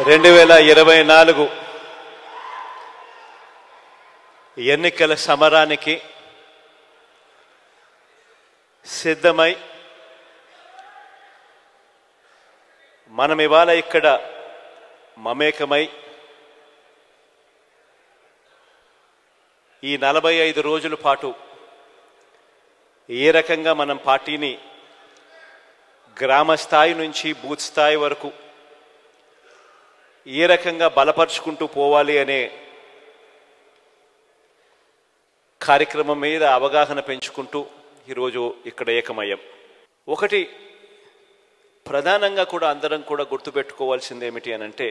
2024 ఎన్నికల సమరానికి సిద్ధమై మనం ఇవాళ ఇక్కడ మమేకమై ఈ 45 రోజుల పాటు ఏ రకంగా మనం పార్టీని గ్రామ స్థాయి నుంచి బూత్ స్థాయి వరకు ఏ రకంగా బలపరుచుకుంటూ పోవాలి అనే కార్యక్రమం మీద అవగాహన పెంచుకుంటూ ఈరోజు ఇక్కడ ఏకమయ్యాం. ఒకటి ప్రధానంగా కూడా అందరం కూడా గుర్తుపెట్టుకోవాల్సింది ఏమిటి అనంటే,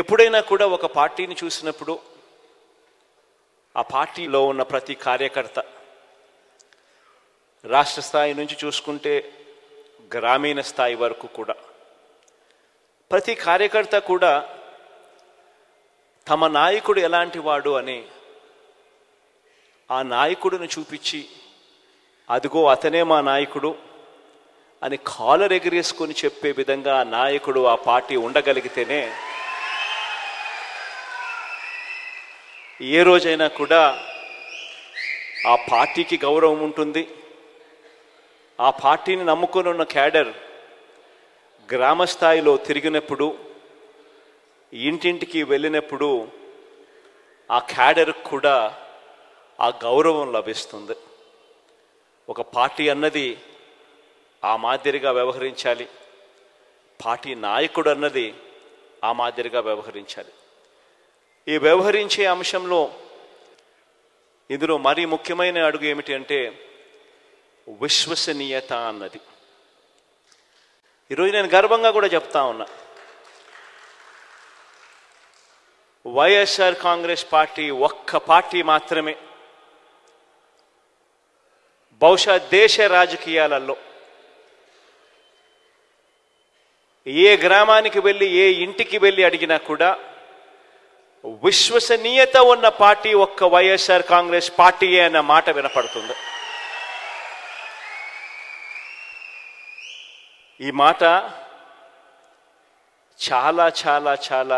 ఎప్పుడైనా కూడా ఒక పార్టీని చూసినప్పుడు ఆ పార్టీలో ఉన్న ప్రతి కార్యకర్త రాష్ట్ర స్థాయి నుంచి చూసుకుంటే గ్రామీణ స్థాయి వరకు కూడా ప్రతి కార్యకర్త కూడా తమ నాయకుడు ఎలాంటి వాడు అని ఆ నాయకుడిని చూపించి, అదిగో అతనే మా నాయకుడు అని కాలర్ ఎగిరేసుకొని చెప్పే విధంగా ఆ నాయకుడు ఆ పార్టీ ఉండగలిగితేనే ఏ రోజైనా కూడా ఆ పార్టీకి గౌరవం ఉంటుంది. ఆ పార్టీని నమ్ముకొని ఉన్న క్యాడర్ గ్రామ స్థాయిలో తిరిగినప్పుడు, ఇంటింటికి వెళ్ళినప్పుడు ఆ క్యాడర్ కూడా ఆ గౌరవం లభిస్తుంది. ఒక పార్టీ అన్నది ఆ మాదిరిగా వ్యవహరించాలి, పార్టీ నాయకుడు అన్నది ఆ మాదిరిగా వ్యవహరించాలి. ఈ వ్యవహరించే అంశంలో ఇందులో మరీ ముఖ్యమైన అడుగు ఏమిటి అంటే విశ్వసనీయత అన్నది. ఈరోజు నేను గర్వంగా కూడా చెప్తా ఉన్నా, వైఎస్ఆర్ కాంగ్రెస్ పార్టీ ఒక్క పార్టీ మాత్రమే బహుశా దేశ రాజకీయాలలో ఏ గ్రామానికి వెళ్ళి ఏ ఇంటికి వెళ్ళి అడిగినా కూడా విశ్వసనీయత ఉన్న పార్టీ ఒక్క వైఎస్ఆర్ కాంగ్రెస్ పార్టీయే అన్న మాట వినపడుతుంది. ఈ మాట చాలా చాలా చాలా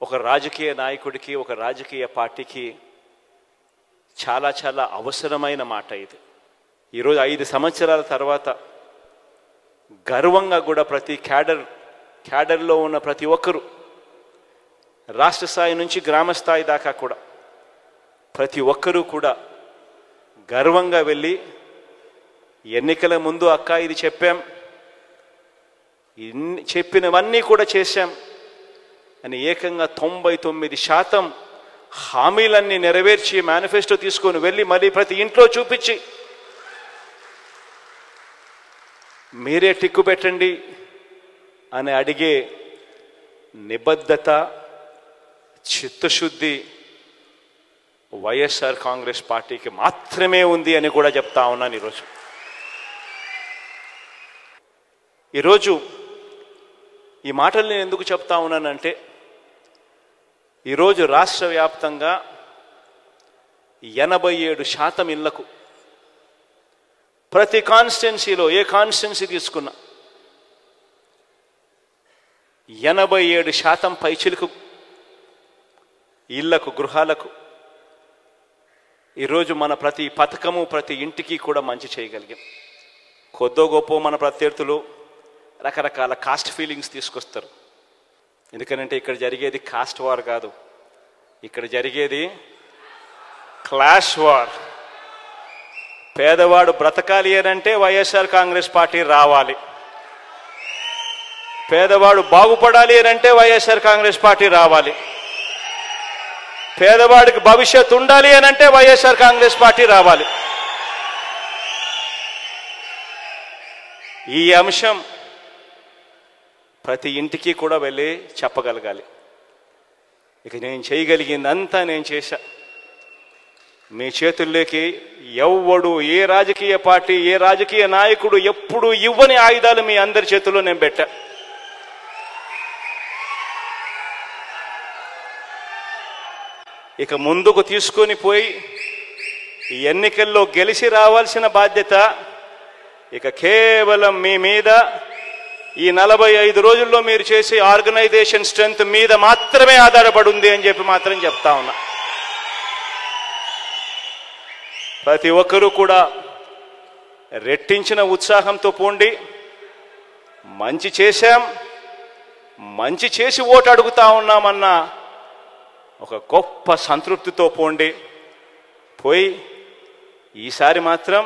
ఒక రాజకీయ నాయకుడికి, ఒక రాజకీయ పార్టీకి చాలా చాలా అవసరమైన మాట ఇది. ఈరోజు 5 సంవత్సరాల తర్వాత గర్వంగా కూడా ప్రతి క్యాడర్లో ఉన్న ప్రతి ఒక్కరూ రాష్ట్ర స్థాయి నుంచి గ్రామ స్థాయి దాకా కూడా ప్రతి ఒక్కరూ కూడా గర్వంగా వెళ్ళి ఎన్నికల ముందు అక్క ఇది చెప్పాం, చెప్పినవన్నీ కూడా చేశాం అని ఏకంగా 99% హామీలన్నీ నెరవేర్చి మేనిఫెస్టో తీసుకొని వెళ్ళి మళ్ళీ ప్రతి ఇంట్లో చూపించి మీరే టిక్కు పెట్టండి అని అడిగే నిబద్ధత, చిత్తశుద్ధి వైఎస్ఆర్ కాంగ్రెస్ పార్టీకి మాత్రమే ఉంది అని కూడా చెప్తా ఉన్నాను. ఈరోజు ఈ మాటలు నేను ఎందుకు చెప్తా ఉన్నానంటే, ఈరోజు రాష్ట్ర వ్యాప్తంగా 87% ఇళ్లకు ప్రతి కాన్స్టిట్యున్సీలో ఏ కాన్స్టిట్యున్సీ తీసుకున్నా 87% పైచిలకు ఇళ్లకు, గృహాలకు ఈరోజు మన ప్రతి పథకము ప్రతి ఇంటికి కూడా మంచి చేయగలిగాం. కొద్దో గొప్ప మన ప్రత్యర్థులు రకరకాల కాస్ట్ ఫీలింగ్స్ తీసుకొస్తారు. ఎందుకనంటే ఇక్కడ జరిగేది కాస్ట్ వార్ కాదు, ఇక్కడ జరిగేది క్లాష్ వార్. పేదవాడు బ్రతకాలి అనంటే వైఎస్ఆర్ కాంగ్రెస్ పార్టీ రావాలి, పేదవాడు బాగుపడాలి అనంటే వైఎస్ఆర్ కాంగ్రెస్ పార్టీ రావాలి, పేదవాడికి భవిష్యత్తు ఉండాలి అనంటే వైఎస్ఆర్ కాంగ్రెస్ పార్టీ రావాలి. ఈ అంశం ప్రతి ఇంటికి కూడా వెళ్ళి చెప్పగలగాలి. ఇక నేను చేయగలిగిందంతా నేను చేశా. మీ చేతుల్లోకి ఎవ్వడు, ఏ రాజకీయ పార్టీ, ఏ రాజకీయ నాయకుడు ఎప్పుడు ఇవ్వని ఆయుధాలు మీ అందరి చేతుల్లో నేను పెట్టా. ఇక ముందుకు తీసుకొని పోయి ఈ ఎన్నికల్లో గెలిచి రావాల్సిన బాధ్యత ఇక కేవలం మీ మీద ఈ 45 రోజుల్లో మీరు చేసే ఆర్గనైజేషన్ స్ట్రెంగ్త్ మీద మాత్రమే ఆధారపడి ఉంది అని చెప్పి మాత్రం చెప్తా ఉన్నా. ప్రతి ఒక్కరూ కూడా రెట్టించిన ఉత్సాహంతో పోండి. మంచి చేశాం, మంచి చేసి ఓటు అడుగుతా ఉన్నామన్న ఒక గొప్ప సంతృప్తితో పోండి. పోయి ఈసారి మాత్రం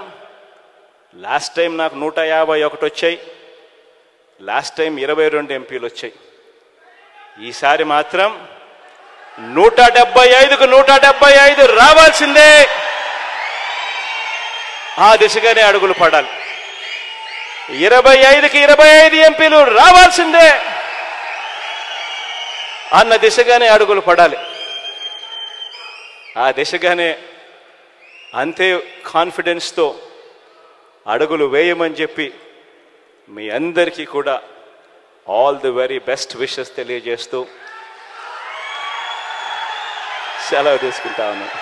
లాస్ట్ టైం నాకు 151 వచ్చాయి, లాస్ట్ టైం 22 ఎంపీలు వచ్చాయి. ఈసారి మాత్రం 175కు 175 రావాల్సిందే. ఆ దిశగానే అడుగులు పడాలి. 25కి 25 ఎంపీలు రావాల్సిందే అన్న దిశగానే అడుగులు పడాలి. ఆ దిశగానే అంతే కాన్ఫిడెన్స్తో అడుగులు వేయమని చెప్పి మీ అందరికీ కూడా all the very best wishes తెలియజేస్తూ సెలవు తీసుకుంటా ఉన్నాను.